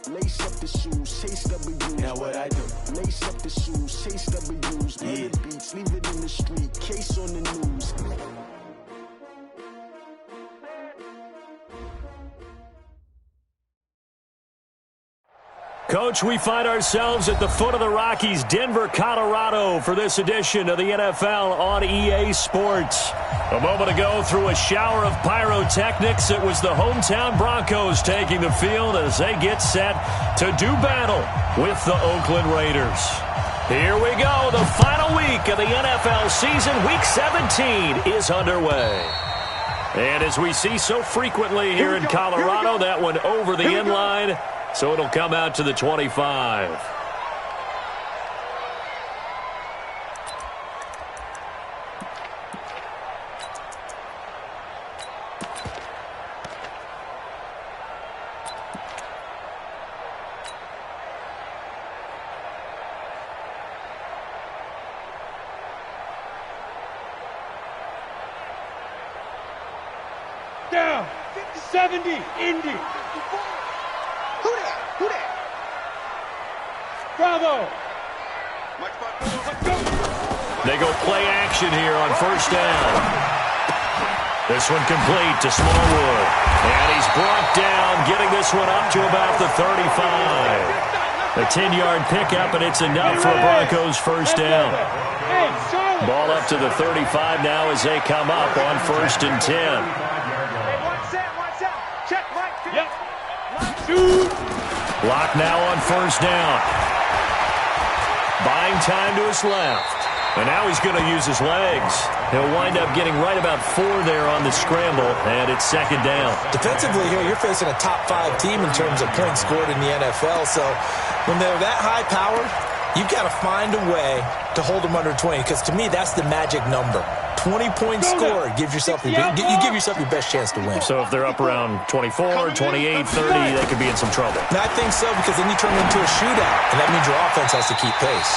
Lace up the shoes, chase W's. Now what I do? Lace up the shoes, chase W's. Yeah. The beats, leave it in the street, case on the news. Coach, we find ourselves at the foot of the Rockies, Denver, Colorado, for this edition of the NFL on EA Sports. A moment ago, through a shower of pyrotechnics, it was the hometown Broncos taking the field as they get set to do battle with the Oakland Raiders. Here we go. The final week of the NFL season, Week 17, is underway. And as we see so frequently here in Colorado, that one over the end line. So it'll come out to the 25. Down. 70. Indy. Who that? Bravo. They go play action here on first down. This one complete to Smallwood. And he's brought down, getting this one up to about the 35. A 10-yard pickup, and it's enough for Broncos first down. Ball up to the 35 now as they come up on first and 10. Check, Mike. Yep. Shoot. Lock now on first down. Buying time to his left. And now he's going to use his legs. He'll wind up getting right about 4 there on the scramble, and it's second down. Defensively here, you're facing a top-5 team in terms of points scored in the NFL. So when they're that high-powered, you've got to find a way to hold them under 20, because to me, that's the magic number. 20-point score gives yourself you give yourself your best chance to win. So if they're up around 24, 28, 30, they could be in some trouble. And I think so, because then you turn it into a shootout, and that means your offense has to keep pace.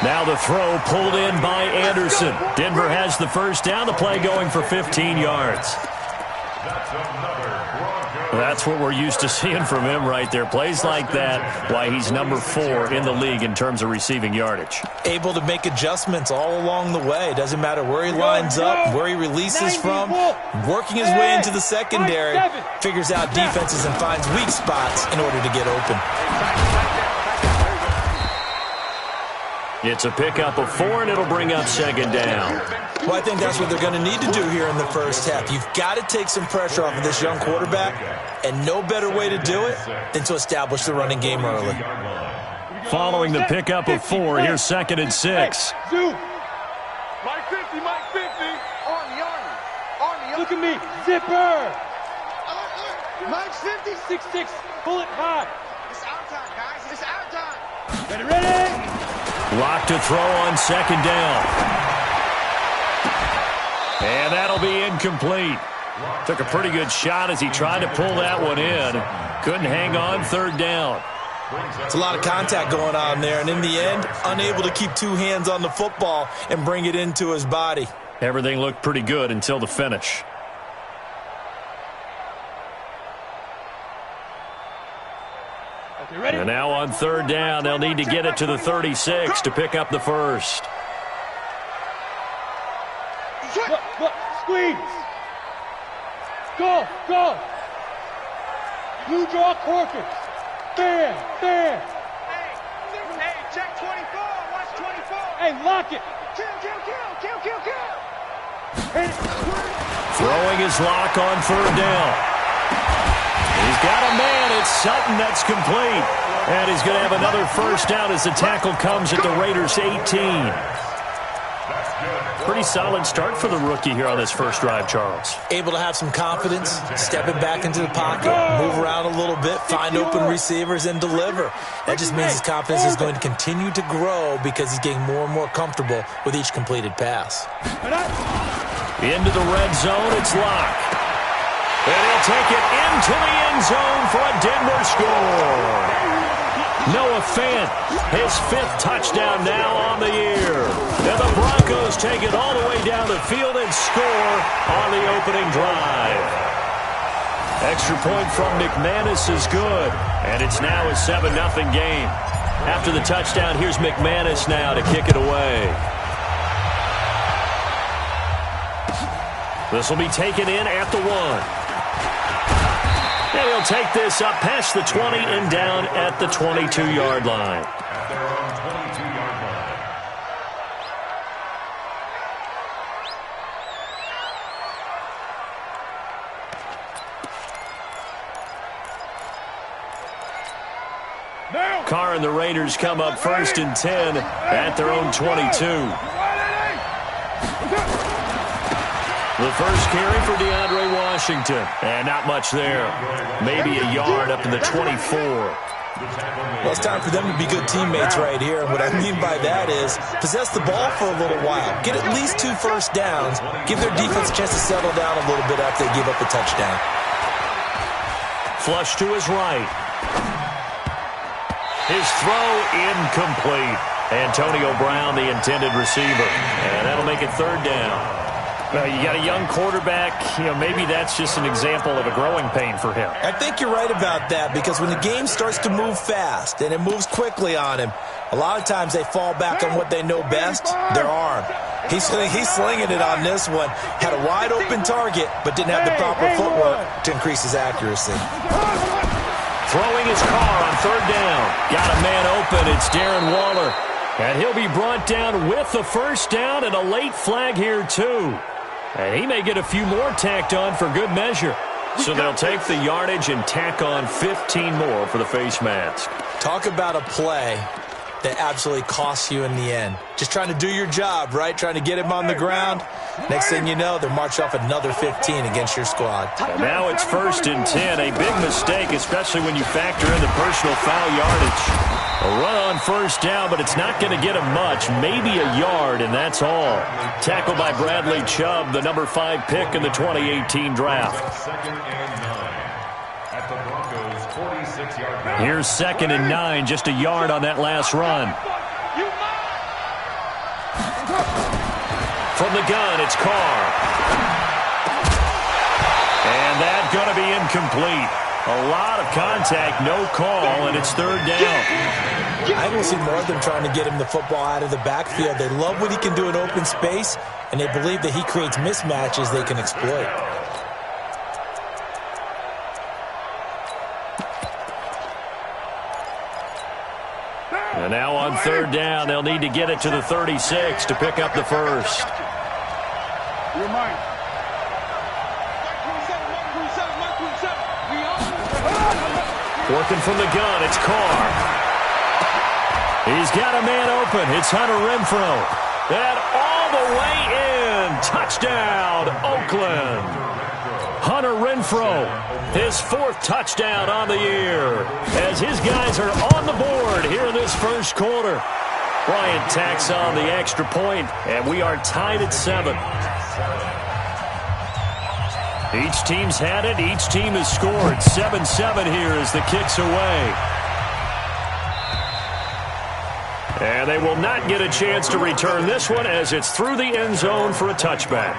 Now the throw pulled in by Anderson. Denver has the first down. The play going for 15 yards. That's what we're used to seeing from him right there. Plays like that, why he's number 4 in the league in terms of receiving yardage. Able to make adjustments all along the way. Doesn't matter where he lines up, where he releases from. Working his way into the secondary. Figures out defenses and finds weak spots in order to get open. It's a pickup of 4, and it'll bring up second down. Well, I think that's what they're going to need to do here in the first half. You've got to take some pressure off of this young quarterback, and no better way to do it than to establish the running game early. Following the pickup of 4, here's second and 6. Mike 50. Army. Look at me. Zipper. Mike 50. 6'6". Pull it high. It's our time, guys. It's our time. Ready? Lock to throw on second down. And that'll be incomplete. Took a pretty good shot as he tried to pull that one in. Couldn't hang on third down. It's a lot of contact going on there, and in the end, unable to keep 2 hands on the football and bring it into his body. Everything looked pretty good until the finish. And now on third down, they'll need to get it to the 36 to pick up the first. Look, squeeze. Go. You draw Corkins. Fair. Hey, check 24. Watch 24. Hey, lock it. Kill. Hit it. Throwing his lock on third down. He's got a man. It's Sutton that's complete. And he's going to have another first down as the tackle comes at the Raiders' 18. Pretty solid start for the rookie here on this first drive, Charles. Able to have some confidence, stepping back into the pocket, move around a little bit, find open receivers, and deliver. That just means his confidence is going to continue to grow because he's getting more and more comfortable with each completed pass. Into the red zone, it's Locke. And he'll take it into the end zone for a Denver score. Noah Fant, his 5th touchdown now on the year. And the Broncos take it all the way down the field and score on the opening drive. Extra point from McManus is good. And it's now a 7-0 game. After the touchdown, here's McManus now to kick it away. This will be taken in at the 1. And he'll take this up past the 20 and down at the 22-yard line. Carr and the Raiders come up 1st and 10 at their own 22. The first carry for DeAndre Washington. And not much there. Maybe a yard up to the 24. Well, it's time for them to be good teammates right here. And what I mean by that is possess the ball for a little while. Get at least 2 first downs. Give their defense a chance to settle down a little bit after they give up a touchdown. Flush to his right. His throw incomplete. Antonio Brown, the intended receiver. And that'll make it 3rd down. Well, you got a young quarterback. Maybe that's just an example of a growing pain for him. I think you're right about that, because when the game starts to move fast and it moves quickly on him, a lot of times they fall back on what they know best, their arm. He's slinging it on this one. Had a wide open target, but didn't have the proper footwork to increase his accuracy. Throwing his Carr on 3rd down. Got a man open. It's Darren Waller. And he'll be brought down with the first down and a late flag here, too. And he may get a few more tacked on for good measure. So they'll take the yardage and tack on 15 more for the face mask. Talk about a play that absolutely costs you in the end. Just trying to do your job, right? Trying to get him on the ground. Next thing you know, they're marching off another 15 against your squad. And now it's 1st and 10. A big mistake, especially when you factor in the personal foul yardage. A run on 1st down, but it's not going to get him much. Maybe a yard, and that's all. Tackled by Bradley Chubb, the number 5 pick in the 2018 draft. Here's 2nd and 9, just a yard on that last run. From the gun, it's Carr. And that's going to be incomplete. A lot of contact, no call, and it's 3rd down. I don't see more of them trying to get him the football out of the backfield. They love what he can do in open space, and they believe that he creates mismatches they can exploit. And now on 3rd down, they'll need to get it to the 36 to pick up the first. You're mine. Working from the gun, it's Carr. He's got a man open. It's Hunter Renfrow. And all the way in. Touchdown, Oakland. Hunter Renfrow, his 4th touchdown on the year, as his guys are on the board here in this first quarter. Bryant tacks on the extra point, and we are tied at 7. Each team's had it. Each team has scored. 7-7 here as the kick's away. And they will not get a chance to return this one as it's through the end zone for a touchback.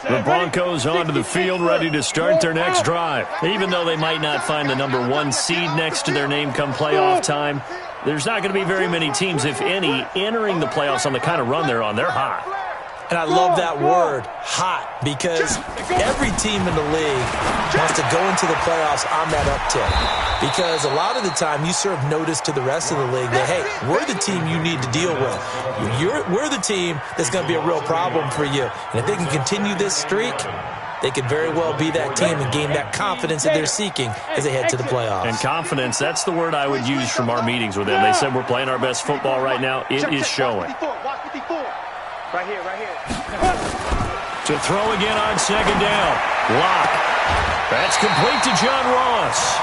The Broncos onto the field, ready to start their next drive. Even though they might not find the number 1 seed next to their name come playoff time, there's not going to be very many teams, if any, entering the playoffs on the kind of run they're on. They're hot. And I love that word, hot, because every team in the league wants to go into the playoffs on that uptick. Because a lot of the time you serve notice to the rest of the league that, hey, we're the team you need to deal with. We're the team that's going to be a real problem for you. And if they can continue this streak, they could very well be that team and gain that confidence that they're seeking as they head to the playoffs. And confidence, that's the word I would use from our meetings with them. They said we're playing our best football right now. It is showing. Right here, right here. To throw again on 2nd down. Lock. That's complete to John Ross.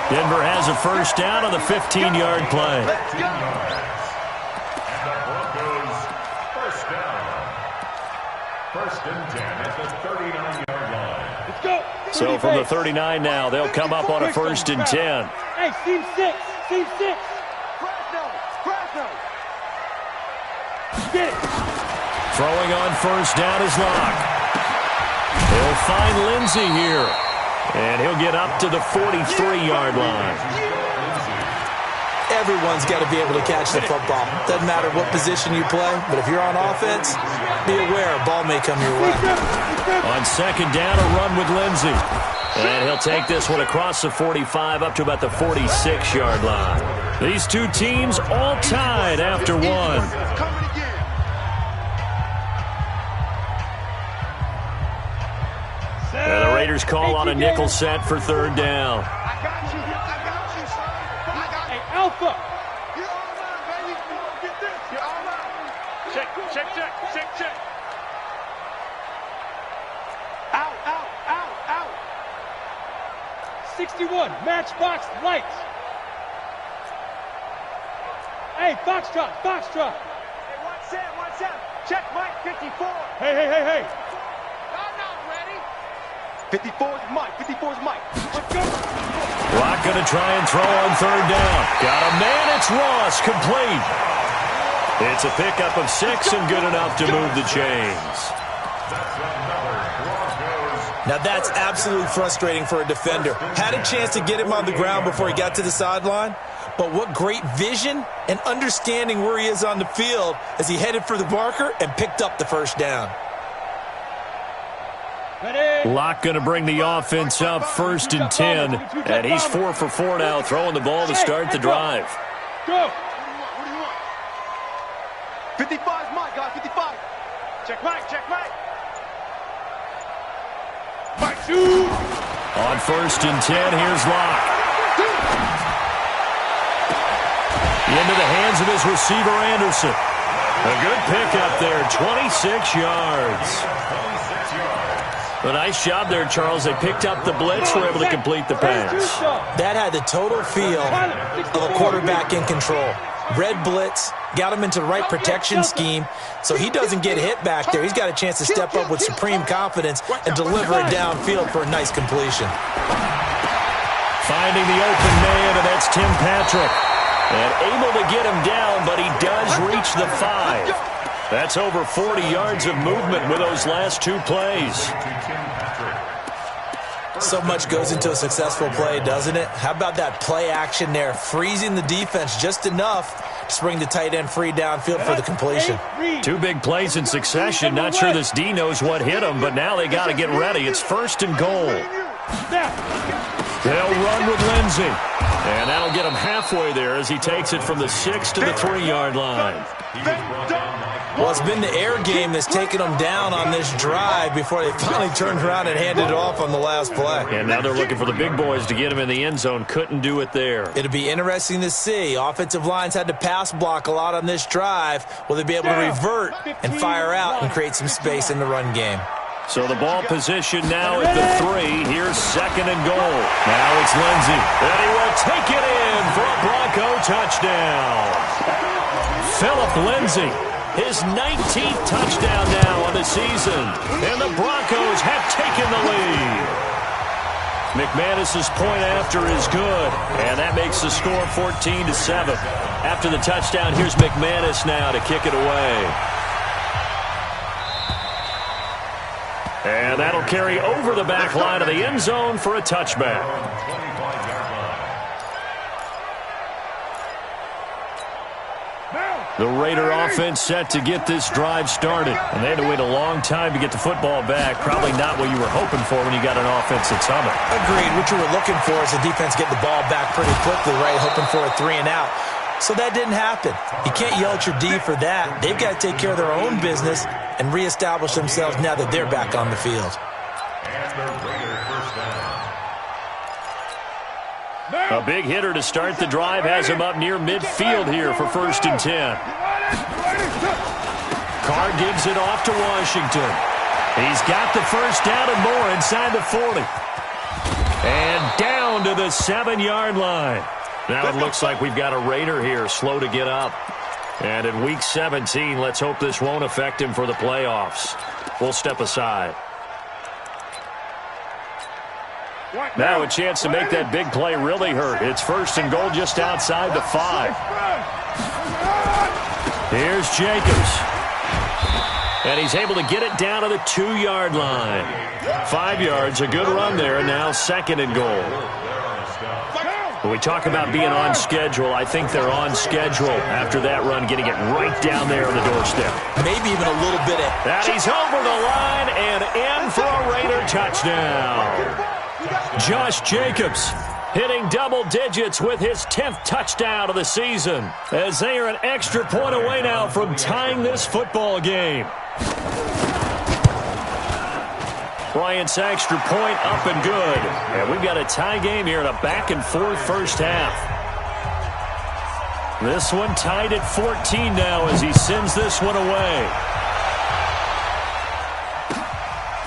Denver has a first down on the 15-yard play. Let's go. First and 10 at the 39-yard line. Let's go. So from the 39 now, they'll come up on a 1st and 10. Hey, team 6. Team 6. Fresno. Get it. Throwing on first down is Locke. He'll find Lindsey here. And he'll get up to the 43-yard line. Everyone's got to be able to catch the football. Doesn't matter what position you play, but if you're on offense, be aware a ball may come your way. On second down, a run with Lindsey. And he'll take this one across the 45 up to about the 46-yard line. These two teams all tied after one. And the Raiders call on a nickel set for third down. I got you. Hey, Alpha. You're all mine, baby. Get this. You're all mine. Check. Out. 61, matchbox lights. Hey, Foxtrot. Hey, 1-7. Check Mike, 54. Hey. I'm not ready. 54 is Mike. Let's go. Locke going to try and throw on third down. Got a man, it's Ross, complete. It's a pickup of 6 and good enough to move the chains. Now that's absolutely frustrating for a defender. Had a chance to get him on the ground before he got to the sideline, but what great vision and understanding where he is on the field as he headed for the marker and picked up the first down. Locke going to bring the offense up 1st and 10, and he's 4 for 4 now, throwing the ball to start the drive. Go. What do you want? 55 is Mike, guys, 55. Check Mike. Mike, shoot. On 1st and 10, here's Locke. Into the hands of his receiver, Anderson. A good pickup there, 26 yards. A nice job there, Charles. They picked up the blitz, were able to complete the pass. That had the total feel of a quarterback in control. Red blitz, got him into the right protection scheme, so he doesn't get hit back there. He's got a chance to step up with supreme confidence and deliver it downfield for a nice completion. Finding the open man, and that's Tim Patrick. And able to get him down, but he does reach the 5. That's over 40 yards of movement with those last 2 plays. So much goes into a successful play, doesn't it? How about that play action there? Freezing the defense just enough to bring the tight end free downfield for the completion. 2 big plays in succession. Not sure this D knows what hit him, but now they got to get ready. It's 1st and goal. They'll run with Lindsey. And that'll get him halfway there as he takes it from the 6 to the 3-yard line. Well, it's been the air game that's taken them down on this drive before they finally turned around and handed it off on the last play. And now they're looking for the big boys to get him in the end zone. Couldn't do it there. It'll be interesting to see. Offensive lines had to pass block a lot on this drive. Will they be able to revert and fire out and create some space in the run game? So the ball position now at the 3. Here's 2nd and goal. Now it's Lindsey. And he will take it in for a Bronco touchdown. Philip Lindsey, his 19th touchdown now on the season. And the Broncos have taken the lead. McManus's point after is good. And that makes the score 14-7. After the touchdown, here's McManus now to kick it away. And that'll carry over the back line of the end zone for a touchback. The Raider offense set to get this drive started. And they had to wait a long time to get the football back. Probably not what you were hoping for when you got an offense at Summit. Agreed. What you were looking for is the defense get the ball back pretty quickly, right? Hoping for a 3 and out. So that didn't happen. You can't yell at your D for that. They've got to take care of their own business and reestablish themselves now that they're back on the field. A big hitter to start the drive has him up near midfield here for 1st and 10. Carr gives it off to Washington. He's got the first down and more inside the 40. And down to the 7-yard line. Now it looks like we've got a Raider here, slow to get up. And in Week 17, let's hope this won't affect him for the playoffs. We'll step aside. Now a chance to make that big play really hurt. It's 1st and goal just outside the 5. Here's Jacobs. And he's able to get it down to the 2-yard line. 5 yards, a good run there, and now 2nd and goal. When we talk about being on schedule, I think they're on schedule after that run, getting it right down there on the doorstep. Maybe even a little bit of... That he's over the line and in for a Raider touchdown. Josh Jacobs hitting double digits with his 10th touchdown of the season, as they are an extra point away now from tying this football game. Bryant's extra point up and good. And we've got a tie game here in a back-and-forth first half. This one tied at 14 now as he sends this one away.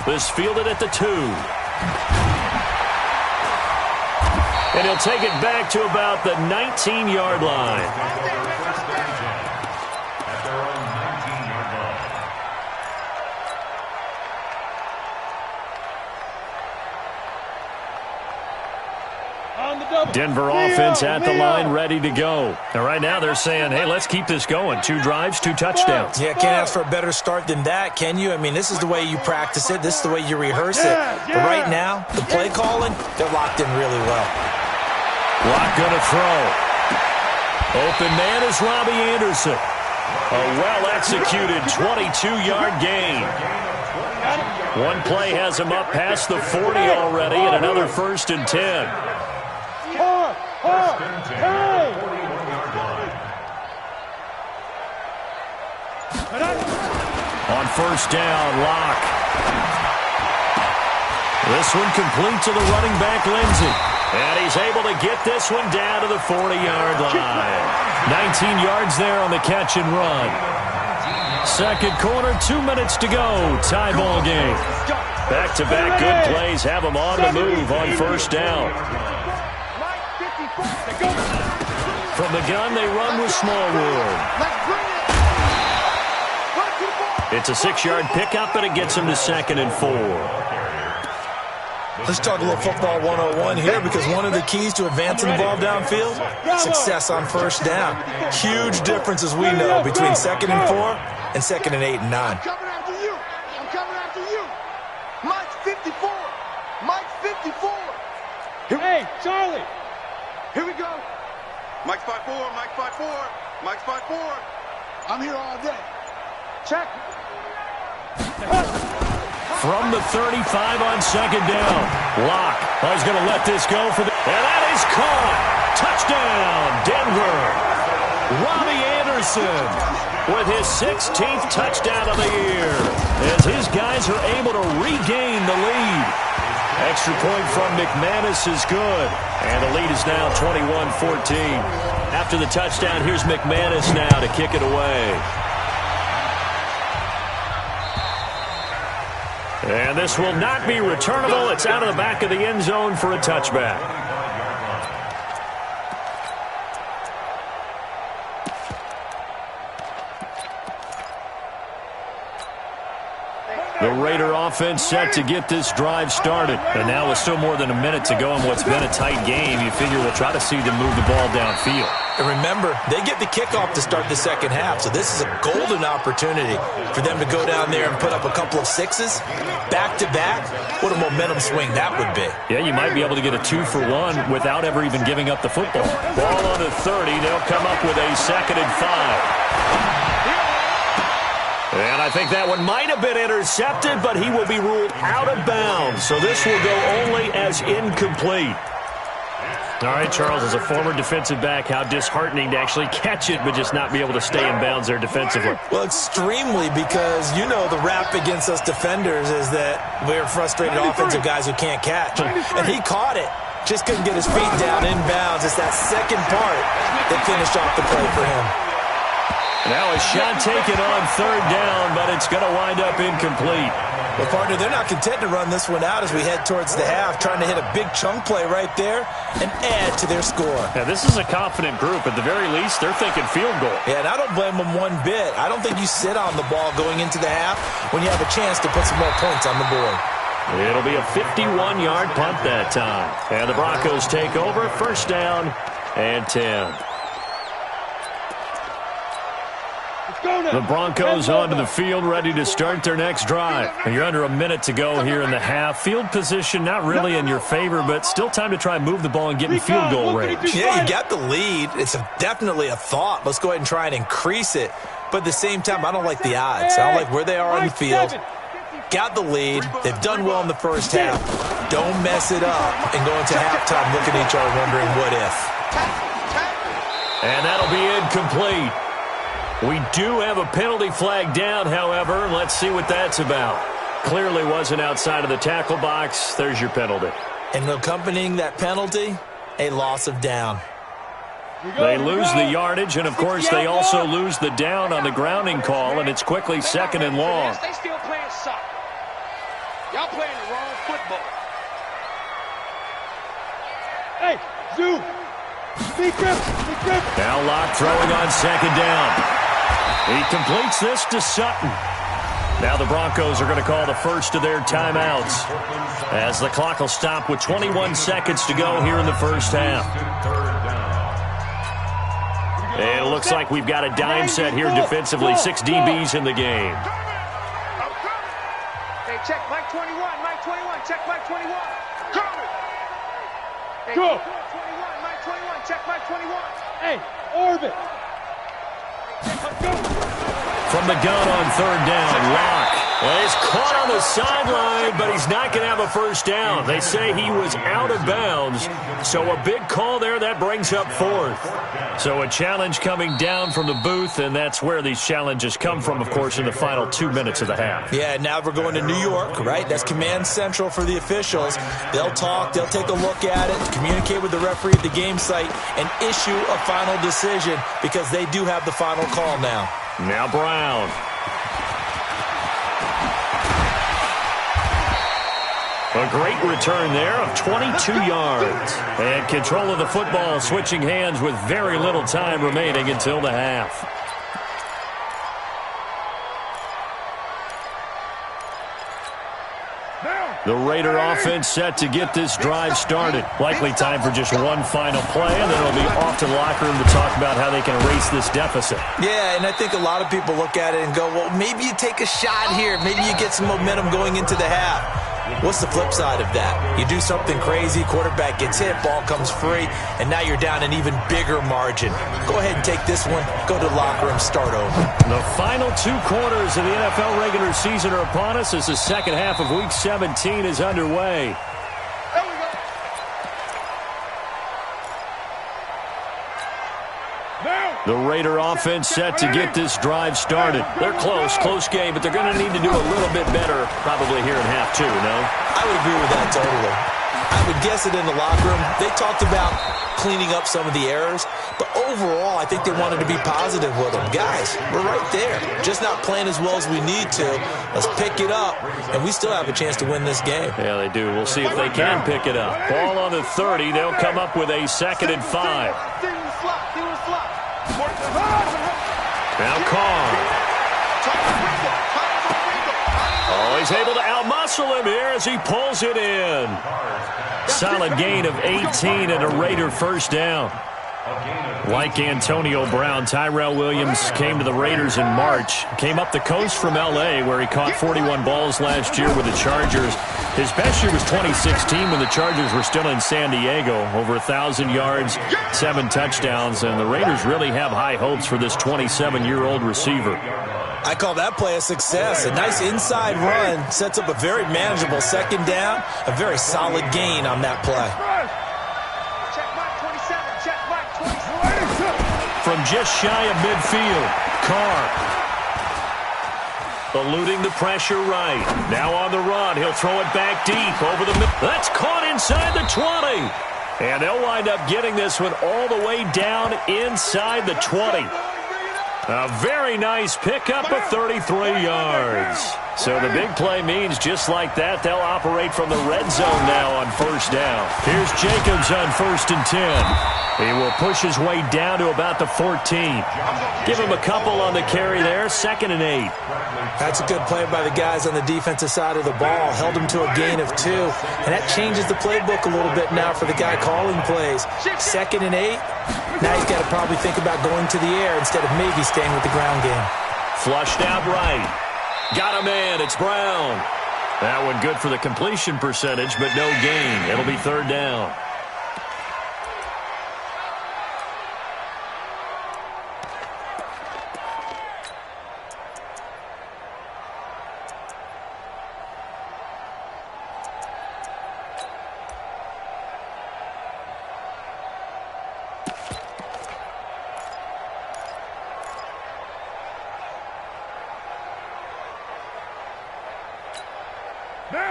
This fielded at the 2. And he'll take it back to about the 19-yard line. Denver offense at the line, ready to go. And right now they're saying, hey, let's keep this going. 2 drives, 2 touchdowns. Yeah, can't ask for a better start than that, can you? I mean, this is the way you practice it. This is the way you rehearse it. But right now, the play calling, they're locked in really well. Lock going to throw. Open man is Robbie Anderson. A well-executed 22-yard gain. One play has him up past the 40 already, and another 1st and 10. On 1st down, Locke. This one complete to the running back, Lindsey. And he's able to get this one down to the 40-yard line. 19 yards there on the catch and run. 2nd quarter, 2 minutes to go. Tie ball game. Back-to-back good plays have them on the move on 1st down. From the gun, they run with Smallwood. It's a 6-yard pickup, and it gets them to 2nd and 4. Let's talk a little football 101 here, because one of the keys to advancing the ball downfield, success on 1st down. Huge difference, as we know, between 2nd and 4 and 2nd and 8 and 9. I'm coming after you. I'm coming after you. Mike's 54. Mike's 54. Hey, Charlie. Here we go. Mike's 5'4", Mike's 5'4", Mike's 5'4". I'm here all day. Check. From the 35 on 2nd down. Locke is going to let this go for the... And that is caught. Touchdown, Denver. Robbie Anderson with his 16th touchdown of the year, as his guys are able to regain the lead. Extra point from McManus is good, and the lead is now 21-14. After the touchdown, here's McManus now to kick it away. And this will not be returnable. It's out of the back of the end zone for a touchback. The Raider offense set to get this drive started. And now with still more than a minute to go in what's been a tight game, you figure we'll try to see them move the ball downfield. And remember, they get the kickoff to start the 2nd half, so this is a golden opportunity for them to go down there and put up a couple of 6s back-to-back. What a momentum swing that would be. Yeah, you might be able to get a 2-for-1 without ever even giving up the football. Ball on the 30. They'll come up with a 2nd and 5. And I think that one might have been intercepted, but he will be ruled out of bounds. So this will go only as incomplete. All right, Charles, as a former defensive back, how disheartening to actually catch it but just not be able to stay in bounds there defensively. Well, extremely, because you know the rap against us defenders is that we're frustrated offensive guys who can't catch. And he caught it. Just couldn't get his feet down in bounds. It's that second part that finished off the play for him. Now a shot taken on 3rd down, but it's going to wind up incomplete. Well, partner, they're not content to run this one out as we head towards the half, trying to hit a big chunk play right there and add to their score. Now, this is a confident group. At the very least, they're thinking field goal. Yeah, and I don't blame them one bit. I don't think you sit on the ball going into the half when you have a chance to put some more points on the board. It'll be a 51-yard punt that time. And the Broncos take over, 1st down and 10. Let's go. The Broncos onto the field, ready to start their next drive. You're under a minute to go here in the half. Field position not really in your favor, but still time to try and move the ball and get in field goal range. Yeah, you got the lead. It's definitely a thought. Let's go ahead and try and increase it. But at the same time, I don't like the odds. I don't like where they are on the field. Got the lead. They've done well in the first half. Don't mess it up and go into halftime looking at each other wondering what if. And that'll be incomplete. We do have a penalty flag down, however. Let's see what that's about. Clearly wasn't outside of the tackle box. There's your penalty. And accompanying that penalty, a loss of down. They lose the yardage, and, of course, they also lose the down on the grounding call, and it's quickly 2nd and long. They still playing soccer. Y'all playing the wrong football. Hey, Zoo. Now Locke throwing on 2nd down. He completes this to Sutton. Now the Broncos are going to call the first of their timeouts as the clock will stop with 21 seconds to go here in the first half. And it looks like we've got a dime set here defensively. 6 DBs in the game. Hey, check Mike 21, Mike 21, check Mike 21. Hey, Go. 21, Mike 21, check Mike 21. Hey, orbit. From the gun on 3rd down, Locke. Well, he's caught on the sideline, but he's not going to have a first down. They say he was out of bounds, so a big call there. That brings up 4th. So a challenge coming down from the booth, and that's where these challenges come from, of course, in the final 2 minutes of the half. Yeah, now we're going to New York, right? That's command central for the officials. They'll talk, they'll take a look at it, communicate with the referee at the game site, and issue a final decision because they do have the final call now. Now Brown. A great return there of 22 yards. And control of the football switching hands with very little time remaining until the half. The Raider offense set to get this drive started. Likely time for just one final play, and then it'll be off to the locker room to talk about how they can erase this deficit. Yeah, and I think a lot of people look at it and go, well, maybe you take a shot here. Maybe you get some momentum going into the half. What's the flip side of that? You do something crazy, quarterback gets hit, ball comes free, and now you're down an even bigger margin. Go ahead and take this one, go to the locker room, start over. The final 2 quarters of the NFL regular season are upon us as the second half of Week 17 is underway. The Raider offense set to get this drive started. They're close game, but they're going to need to do a little bit better probably here in half 2, no? I would agree with that totally. I would guess it in the locker room. They talked about cleaning up some of the errors, but overall, I think they wanted to be positive with them. Guys, we're right there. Just not playing as well as we need to. Let's pick it up, and we still have a chance to win this game. Yeah, they do. We'll see if they can pick it up. Ball on the 30. They'll come up with a 2nd and 5. Now Carr. Oh, he's able to outmuscle him here as he pulls it in. Solid gain of 18 and a Raider first down. Like Antonio Brown, Tyrell Williams came to the Raiders in March. Came up the coast from L.A., where he caught 41 balls last year with the Chargers. His best year was 2016 when the Chargers were still in San Diego. Over 1,000 yards, 7 touchdowns, and the Raiders really have high hopes for this 27-year-old receiver. I call that play a success. A nice inside run sets up a very manageable 2nd down. A very solid gain on that play. From just shy of midfield, Carr. Eluding the pressure right. Now on the run. He'll throw it back deep over the middle. That's caught inside the 20. And they'll wind up getting this one all the way down inside the 20. A very nice pickup of 33 yards. So the big play means just like that, they'll operate from the red zone now on 1st down. Here's Jacobs on 1st and 10. He will push his way down to about the 14. Give him a couple on the carry there, 2nd and 8. That's a good play by the guys on the defensive side of the ball. Held him to a gain of 2. And that changes the playbook a little bit now for the guy calling plays. 2nd and 8. Now he's got to probably think about going to the air instead of maybe staying with the ground game. Flushed out right. Got a man. It's Brown. That one good for the completion percentage, but no gain. It'll be third down.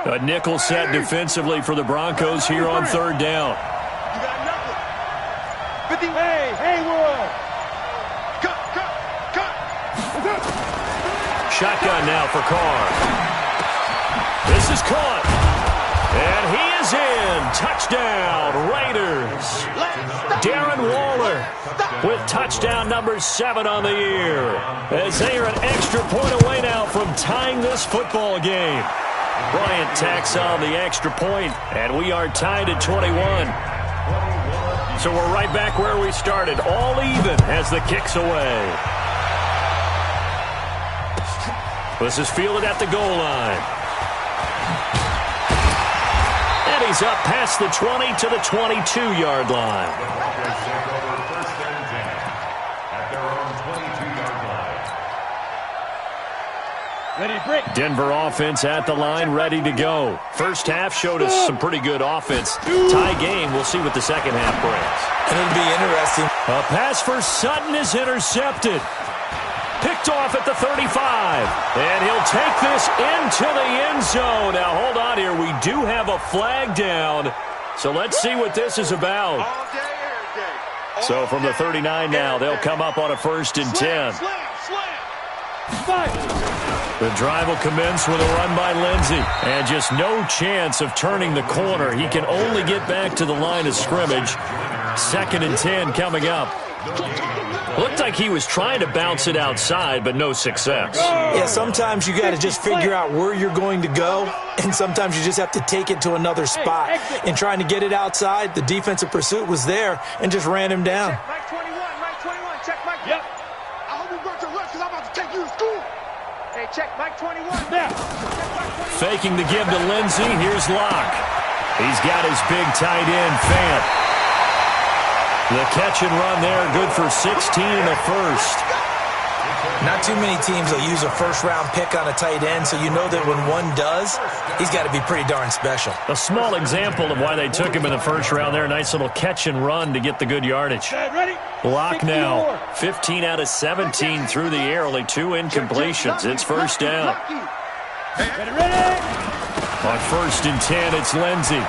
A nickel set defensively for the Broncos here on third down. You got nothing. 50. Hey, Haywood. Cut. Shotgun now for Carr. This is caught. And he is in. Touchdown, Raiders. Darren Waller with touchdown number 7 on the year. As they are an extra point away now from tying this football game. Bryant tacks on the extra point, and we are tied at 21. So we're right back where we started, all even as the kick's away. This is fielded at the goal line. And he's up past the 20 to the 22-yard line. Denver offense at the line, ready to go. First half showed us some pretty good offense. Tie game. We'll see what the second half brings. And it'll be interesting. A pass for Sutton is intercepted. Picked off at the 35. And he'll take this into the end zone. Now, hold on here. We do have a flag down. So let's see what this is about. So from the 39 now, they'll come up on a 1st and 10. The drive will commence with a run by Lindsey. And just no chance of turning the corner. He can only get back to the line of scrimmage. 2nd and 10 coming up. Looked like he was trying to bounce it outside, but no success. Yeah, sometimes you got to just figure out where you're going to go, and sometimes you just have to take it to another spot. In trying to get it outside, the defensive pursuit was there and just ran him down. Mike 21, check Mike. Yep. I hope you got your left because I'm about to take you to school. Hey, check Mike 21. Now. Faking the give to Lindsey. Here's Locke. He's got his big tight end, Fant. The catch and run there, good for 16 in the first. Not too many teams will use a first-round pick on a tight end, so you know that when one does, he's got to be pretty darn special. A small example of why they took him in the first round there. Nice little catch and run to get the good yardage. Locke now, 15 out of 17 through the air, only 2 incompletions. It's first down. On 1st and 10, it's Lindsey.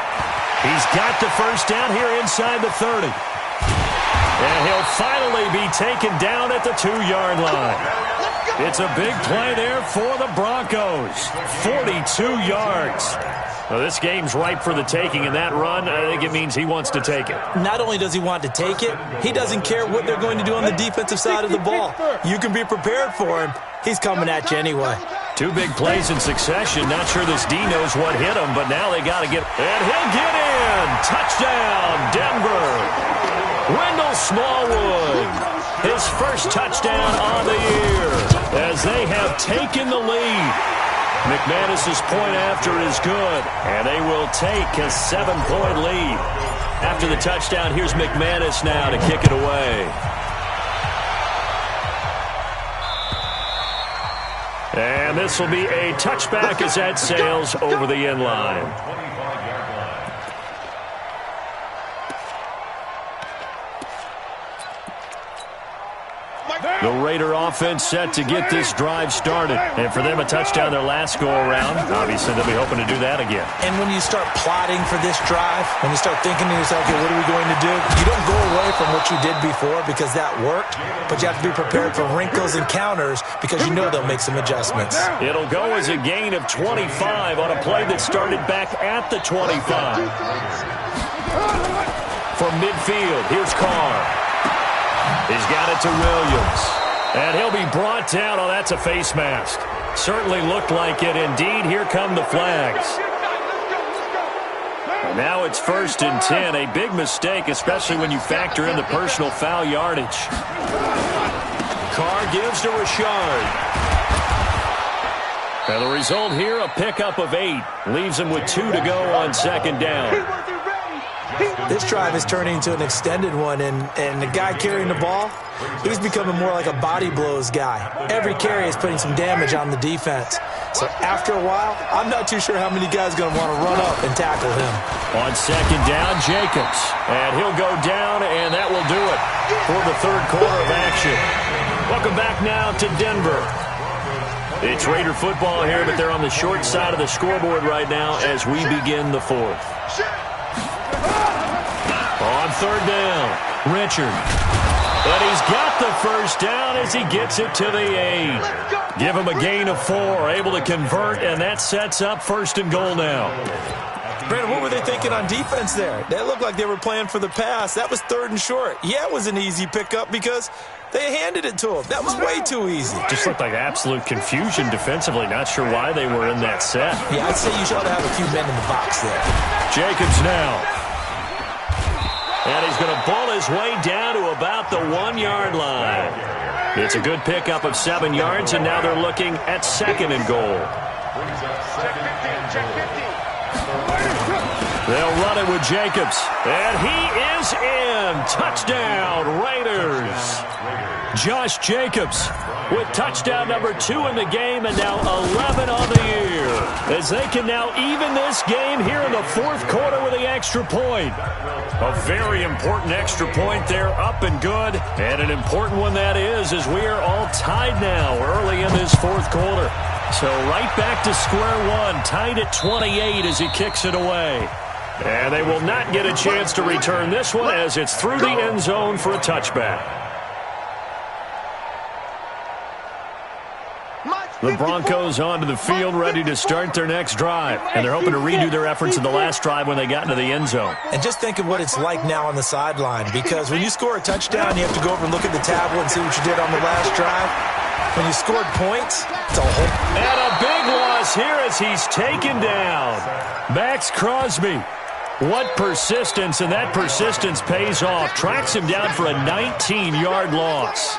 He's got the first down here inside the 30. And he'll finally be taken down at the 2-yard line. It's a big play there for the Broncos. 42 yards. Well, this game's ripe for the taking, and that run, I think it means he wants to take it. Not only does he want to take it, he doesn't care what they're going to do on the defensive side of the ball. You can be prepared for him. He's coming at you anyway. 2 big plays in succession. Not sure this D knows what hit him, but now they got to get... And he'll get in! Touchdown, Denver! Wendell Smallwood, his first touchdown on the year as they have taken the lead. McManus's point after is good, and they will take a 7-point lead. After the touchdown, here's McManus now to kick it away. And this will be a touchback as that sails over the end line. The Raider offense set to get this drive started. And for them, a touchdown their last go-around. Obviously, they'll be hoping to do that again. And when you start plotting for this drive, when you start thinking to yourself, okay, what are we going to do? You don't go away from what you did before because that worked, but you have to be prepared for wrinkles and counters because you know they'll make some adjustments. It'll go as a gain of 25 on a play that started back at the 25. From midfield, here's Carr. He's got it to Williams. And he'll be brought down. Oh, that's a face mask. Certainly looked like it. Indeed, here come the flags. Now it's 1st and 10. A big mistake, especially when you factor in the personal foul yardage. Carr gives to Rashard. And the result here, a pickup of 8. Leaves him with 2 to go on second down. This drive is turning into an extended one, and the guy carrying the ball, he's becoming more like a body blows guy. Every carry is putting some damage on the defense. So after a while, I'm not too sure how many guys are going to want to run up and tackle him. On second down, Jacobs. And he'll go down, and that will do it for the third quarter of action. Welcome back now to Denver. It's Raider football here, but they're on the short side of the scoreboard right now as we begin the fourth. On third down, Richard. But he's got the first down as he gets it to the 8. Give him a gain of 4, able to convert, and that sets up first and goal now. Brandon, what were they thinking on defense there? That looked like they were playing for the pass. That was third and short. Yeah, it was an easy pickup because they handed it to him. That was way too easy. Just looked like absolute confusion defensively. Not sure why they were in that set. Yeah, I'd say you should have a few men in the box there. Jacobs now. And he's going to ball his way down to about the 1-yard line. It's a good pickup of 7 yards, and now they're looking at second and goal. They'll run it with Jacobs. And he is in. Touchdown, Raiders. Josh Jacobs with touchdown number 2 in the game, and now 11 on the year. As they can now even this game here in the fourth quarter with the extra point. A very important extra point there, up and good. And an important one that is, as we are all tied now early in this fourth quarter. So right back to square one, tied at 28 as he kicks it away. And they will not get a chance to return this one as it's through the end zone for a touchback. The Broncos onto the field, ready to start their next drive. And they're hoping to redo their efforts in the last drive when they got into the end zone. And just think of what it's like now on the sideline, because when you score a touchdown, you have to go over and look at the tablet and see what you did on the last drive. When you scored points, it's a whole... And a big loss here as he's taken down. Max Crosby. What persistence, and that persistence pays off. Tracks him down for a 19-yard loss.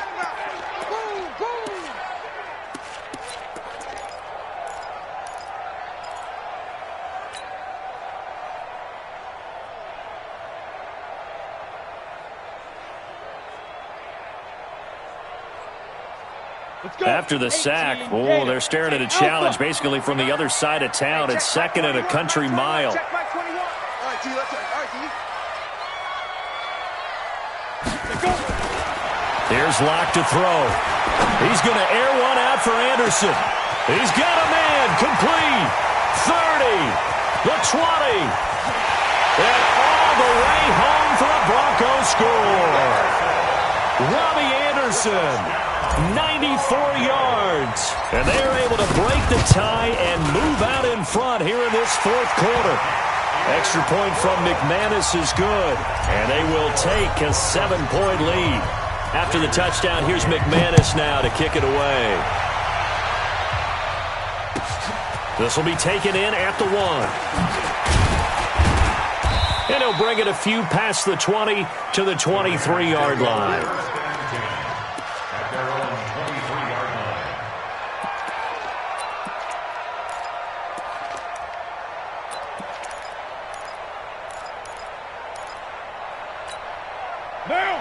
After the sack, they're staring at a challenge basically from the other side of town. It's second and a country mile. Here's Locke to throw. He's going to air one out for Anderson. He's got a man, complete. 30, the 20, and all the way home for a Broncos score. Robbie Anderson. 94 yards. And they are able to break the tie and move out in front here in this fourth quarter. Extra point from McManus is good. And they will take a 7-point lead. After the touchdown, here's McManus now to kick it away. This will be taken in at the 1. And he'll bring it a few past the 20 to the 23-yard line.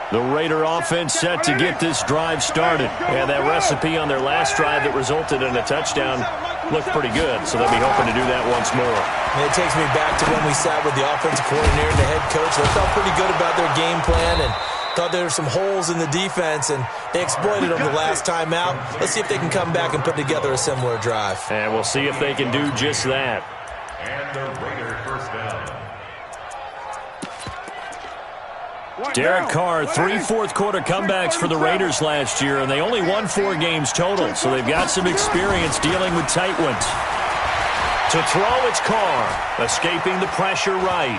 The Raider offense set to get this drive started. And that recipe on their last drive that resulted in a touchdown looked pretty good, so they'll be hoping to do that once more. And it takes me back to when we sat with the offensive coordinator and the head coach. They felt pretty good about their game plan and thought there were some holes in the defense, and they exploited them the last time out. Let's see if they can come back and put together a similar drive. And we'll see if they can do just that. And the Raider first down. Derek Carr, 3 fourth-quarter comebacks for the Raiders last year, and they only won 4 games total, so they've got some experience dealing with tight ones. To throw, it's Carr, escaping the pressure right.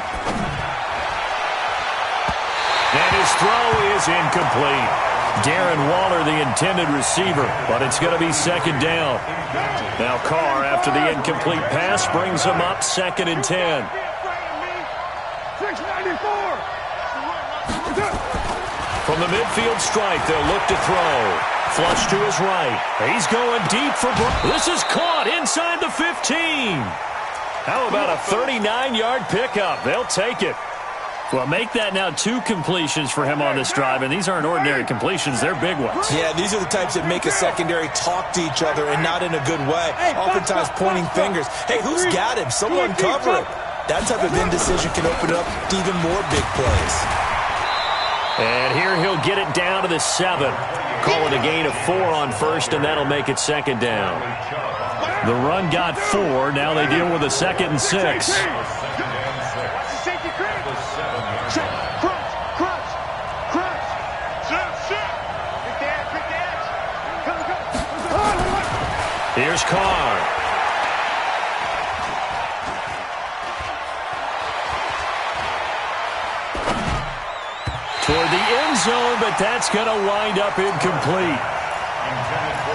And his throw is incomplete. Darren Waller, the intended receiver, but it's going to be second down. Now Carr, after the incomplete pass, brings him up 2nd and 10. 694. From the midfield stripe, they'll look to throw. Flush to his right. He's going deep for this is caught inside the 15. How about a 39-yard pickup? They'll take it. Well, make that now 2 completions for him on this drive, and these aren't ordinary completions. They're big ones. Yeah, these are the types that make a secondary talk to each other and not in a good way, oftentimes pointing fingers. Hey, who's got him? Someone cover it. That type of indecision can open up to even more big plays. And here he'll get it down to the 7. Call it a gain of 4 on first, and that'll make it second down. The run got 4. Now they deal with a 2nd and 6. Here's Carr. Toward the end zone, but that's going to wind up incomplete.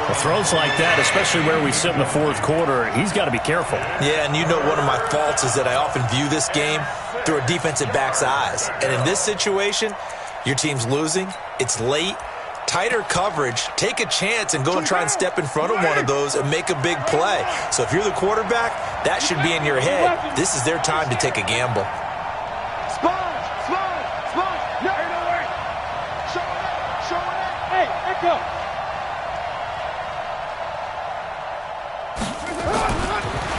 Well, throws like that, especially where we sit in the 4th quarter, he's got to be careful. Yeah, and you know one of my faults is that I often view this game through a defensive back's eyes. And in this situation, your team's losing, it's late, tighter coverage, take a chance and go and try and step in front of one of those and make a big play. So if you're the quarterback, that should be in your head. This is their time to take a gamble. Hey, Echo.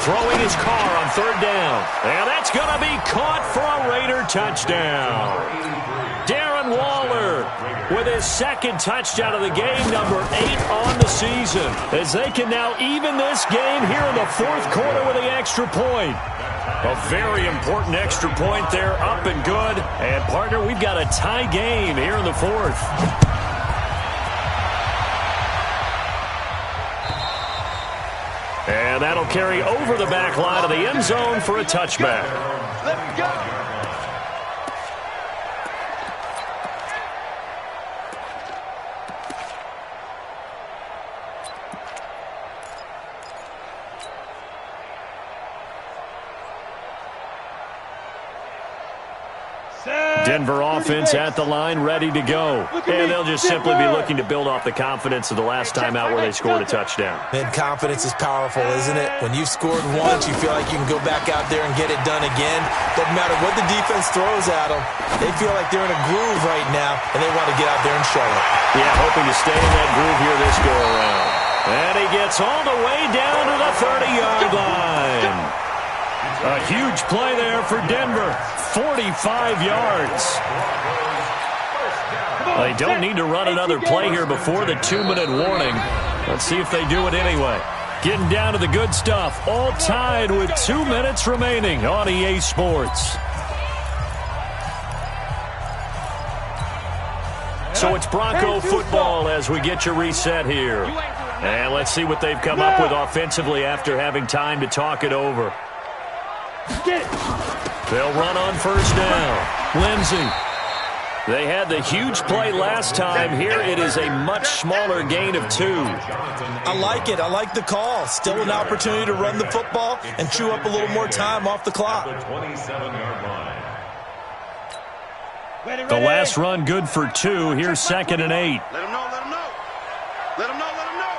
Throwing his Carr on 3rd down. And that's going to be caught for a Raider touchdown. Darren Waller with his 2nd touchdown of the game, number 8 on the season, as they can now even this game here in the 4th quarter with the extra point. A very important extra point there, up and good. And, partner, we've got a tie game here in the 4th. And that'll carry over the back line of the end zone for a touchback. Let's go. Denver offense at the line, ready to go. And they'll just simply be looking to build off the confidence of the last time out where they scored a touchdown. And confidence is powerful, isn't it? When you've scored once, you feel like you can go back out there and get it done again. Doesn't matter what the defense throws at them. They feel like they're in a groove right now, and they want to get out there and show it. Yeah, hoping to stay in that groove here this go-around. And he gets all the way down to the 30-yard line. A huge play there for Denver. 45 yards. They don't need to run another play here before the 2-minute warning. Let's see if they do it anyway. Getting down to the good stuff. All tied with 2 minutes remaining on EA Sports. So it's Bronco football as we get your reset here. And let's see what they've come up with offensively after having time to talk it over. Get it. They'll run on 1st down. Lindsey. They had the huge play last time. Here it is a much smaller gain of 2. I like it. I like the call. Still an opportunity to run the football and chew up a little more time off the clock. The last run good for 2. Here's 2nd and 8. Let him know, let him know. Let him know, let him know.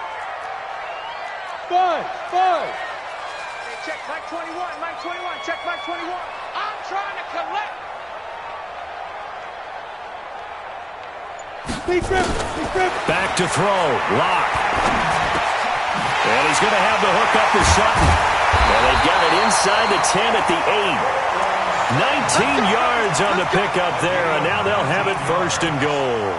5. Hey, check Mike 21, Mike 21, check Mike 21. I'm trying to collect. He's driven. Back to throw. Lock. And he's going to have the hook up to Sutton. And they've got it inside the 10 at the 8. 19 yards on the pickup there, and now they'll have it 1st and goal.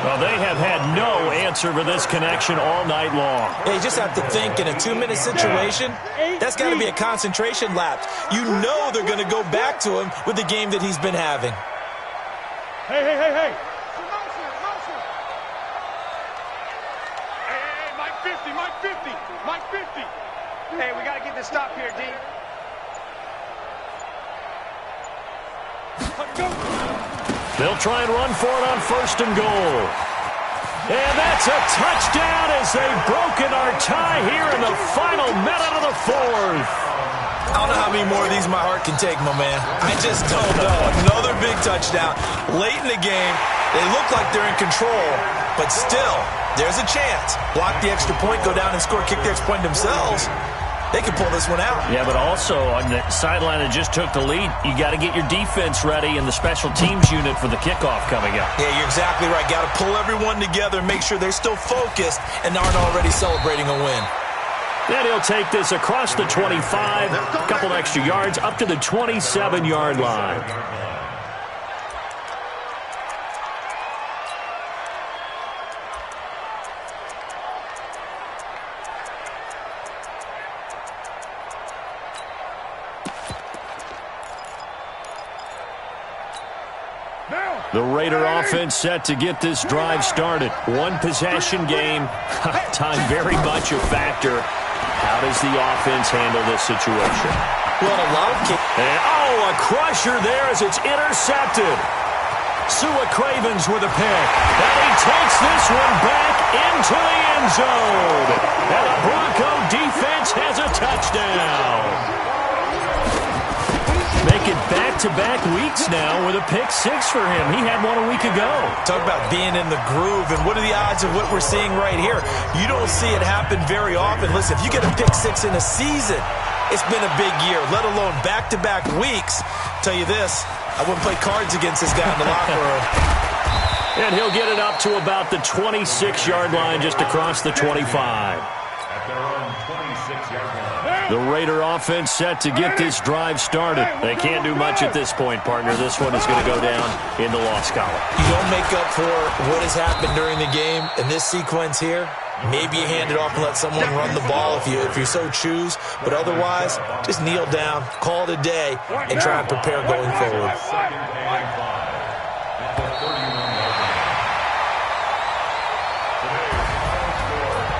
Well, they have had no answer for this connection all night long. Yeah, you just have to think in a 2-minute situation, that's got to be a concentration lapse. You know they're going to go back to him with the game that he's been having. Hey. Hey, Mike 50. Hey, we got to get this stop here, D. They'll try and run for it on 1st and goal. And that's a touchdown as they've broken our tie here in the final minute of the 4th. I don't know how many more of these my heart can take, my man. I just don't know. Another big touchdown. Late in the game, they look like they're in control, but still, There's a chance. Block the extra point, go down and score, kick the extra point themselves. They can pull this one out. Yeah, but also on the sideline that just took the lead, you got to get your defense ready and the special teams unit for the kickoff coming up. Yeah, you're exactly right. Got to pull everyone together and make sure they're still focused and aren't already celebrating a win. Then he'll take this across the 25, a couple extra yards, up to the 27-yard line. The Raider offense set to get this drive started. One possession game. Time very much a factor. How does the offense handle this situation? Well, a lot of and, a crusher there as it's intercepted. Sua Cravens with a pick. And he takes this one back into the end zone. And the Bronco defense has a touchdown. Make it back-to-back weeks now with a pick-6 for him. He had one a week ago. Talk about being in the groove, and what are the odds of what we're seeing right here? You don't see it happen very often. Listen, if you get a pick-6 in a season, it's been a big year, let alone back-to-back weeks. Tell you this, I wouldn't play cards against this guy in the locker room. And he'll get it up to about the 26-yard line, just across the 25. At their own 26-yard line. The Raider offense set to get this drive started. They can't do much at this point, partner. This one is going to go down in the loss column. You don't make up for what has happened during the game in this sequence here. Maybe you hand it off and let someone run the ball if you so choose. But otherwise, just kneel down, call it a day, and try and prepare going forward. Second and 5 at the 31-yard line.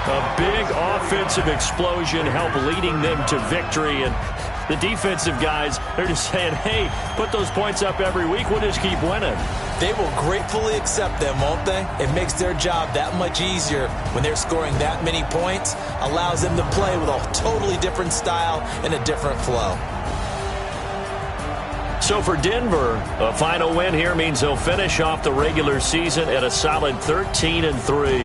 A big offensive explosion helped leading them to victory. And the defensive guys, they're just saying, hey, put those points up every week. We'll just keep winning. They will gratefully accept them, won't they? It makes their job that much easier when they're scoring that many points. Allows them to play with a totally different style and a different flow. So for Denver, a final win here means they'll finish off the regular season at a solid 13-3.